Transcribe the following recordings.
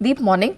दीप morning.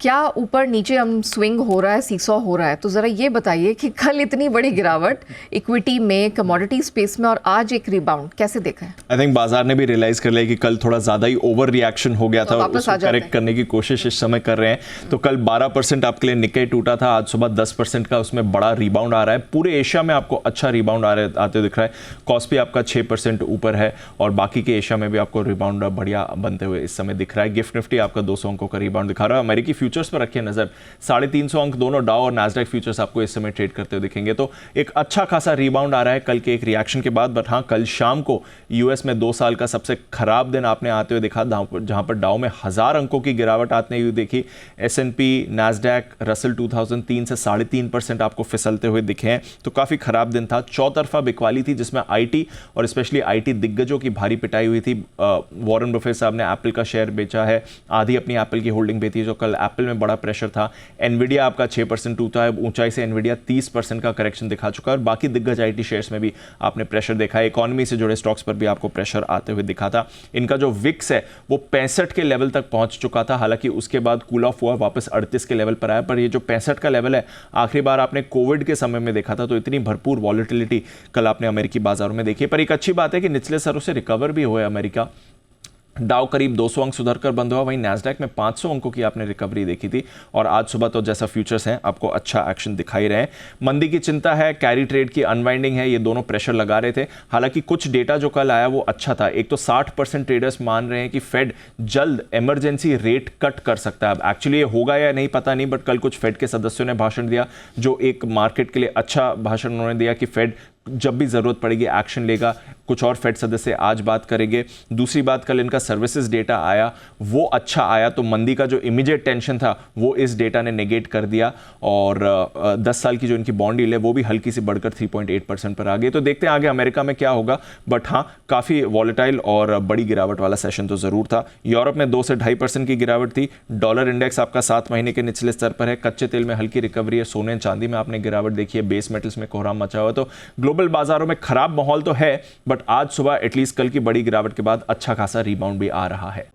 क्या ऊपर नीचे हम स्विंग हो रहा है, सीसॉ हो रहा है? तो ज़रा ये बताइए कि कल इतनी बड़ी गिरावट इक्विटी में, कमोडिटी स्पेस में और आज एक रिबाउंड कैसे देखा है? आई थिंक बाजार ने भी रियलाइज कर लिया कि कल थोड़ा ज़्यादा ही ओवर रिएक्शन हो गया था और उसको करेक्ट करने की कोशिश इस समय कर रहे हैं। तो कल 12% आपके लिए निक्केई टूटा था, आज सुबह 10% का उसमें बड़ा रिबाउंड आ रहा है। पूरे एशिया में आपको अच्छा रिबाउंड आते दिख रहा है। कॉस्पी आपका 6% ऊपर है और बाकी के एशिया में भी आपको रिबाउंड बढ़िया बनते हुए इस समय दिख रहा है। गिफ्ट निफ्टी आपका 200 अंकों का रिबाउंड दिखा रहा है। अमेरिकी फ्यूचर्स पर रखिए नजर, 350 अंक दोनों डाउ और नैस्डैक फ्यूचर्स आपको इस समय ट्रेड करते हुए दिखेंगे। तो एक अच्छा खासा रिबाउंड आ रहा है कल के एक रिएक्शन के बाद। बट हाँ, कल शाम को यूएस में 2 साल का सबसे खराब दिन आपने आते हुए देखा, जहां पर डाउ में 1000 अंकों की गिरावट आते हुए देखी। एस&पी, नैस्डैक, रसल 2000 3 से 3.5% आपको फिसलते हुए दिखे हैं। तो काफी खराब दिन था। चौतरफा बिकवाली थी जिसमें आईटी और स्पेशली आईटी दिग्गजों की भारी पिटाई हुई थी। वॉरेन बफेट साहब ने एप्पल का शेयर बेचा है, आधी अपनी एप्पल की होल्डिंग बेची है। जो कल एप्पल में बड़ा प्रेशर था। एनवीडिया आपका 6% टूटा है, ऊंचाई से एनवीडिया 30% का करेक्शन दिखा चुका है और बाकी दिग्गज आईटी शेयर्स में भी आपने प्रेशर देखा है। इकोनॉमी से जुड़े स्टॉक्स पर भी आपको प्रेशर आते हुए दिखा था। इनका जो विक्स है वो 65 के लेवल तक पहुंच चुका था, हालांकि उसके बाद कूल ऑफ हुआ, वापस 38 के लेवल पर आया। पर ये जो 65 का लेवल है, आखिरी बार आपने कोविड के समय में देखा था। तो इतनी भरपूर वॉलेटिलिटी कल आपने अमेरिकी बाजारों में देखी। पर एक अच्छी बात है कि निचले स्तरों से रिकवर भी हुआ है अमेरिका। डाउ करीब 200 अंक सुधर कर बंद हुआ, वहीं नैस्डैक में 500 अंकों की आपने रिकवरी देखी थी। और आज सुबह तो जैसा फ्यूचर्स हैं आपको अच्छा एक्शन दिखाई रहे हैं। मंदी की चिंता है, कैरी ट्रेड की अनवाइंडिंग है, ये दोनों प्रेशर लगा रहे थे। हालांकि कुछ डेटा जो कल आया वो अच्छा था। एक तो 60% ट्रेडर्स मान रहे हैं कि फेड जल्द इमरजेंसी रेट कट कर सकता है। अब एक्चुअली ये होगा या नहीं पता नहीं, बट कल कुछ फेड के सदस्यों ने भाषण दिया जो एक मार्केट के लिए अच्छा भाषण उन्होंने दिया कि फेड जब भी जरूरत पड़ेगी एक्शन लेगा। कुछ और फेड सदस्य आज बात करेंगे। दूसरी बात, कल इनका सर्विसेज डेटा आया, वो अच्छा आया। तो मंदी का जो इमीडिएट टेंशन था वो इस डेटा ने नेगेट कर दिया और 10 साल की जो इनकी बॉन्ड यील्ड है वो भी हल्की सी बढ़कर 3.8% पर आ गई। तो देखते हैं आगे अमेरिका में क्या होगा। बट हाँ, काफ़ी वॉलेटाइल और बड़ी गिरावट वाला सेशन तो ज़रूर था। यूरोप में 2 से 2.5% की गिरावट थी। डॉलर इंडेक्स आपका 7 महीने के निचले स्तर पर है। कच्चे तेल में हल्की रिकवरी है। सोने चांदी में आपने गिरावट देखी है। बेस मेटल्स में कोहराम मचा हुआ। तो ग्लोबल बाजारों में खराब माहौल तो है, बट आज सुबह एटलीस्ट कल की बड़ी गिरावट के बाद अच्छा खासा रिबाउंड भी आ रहा है।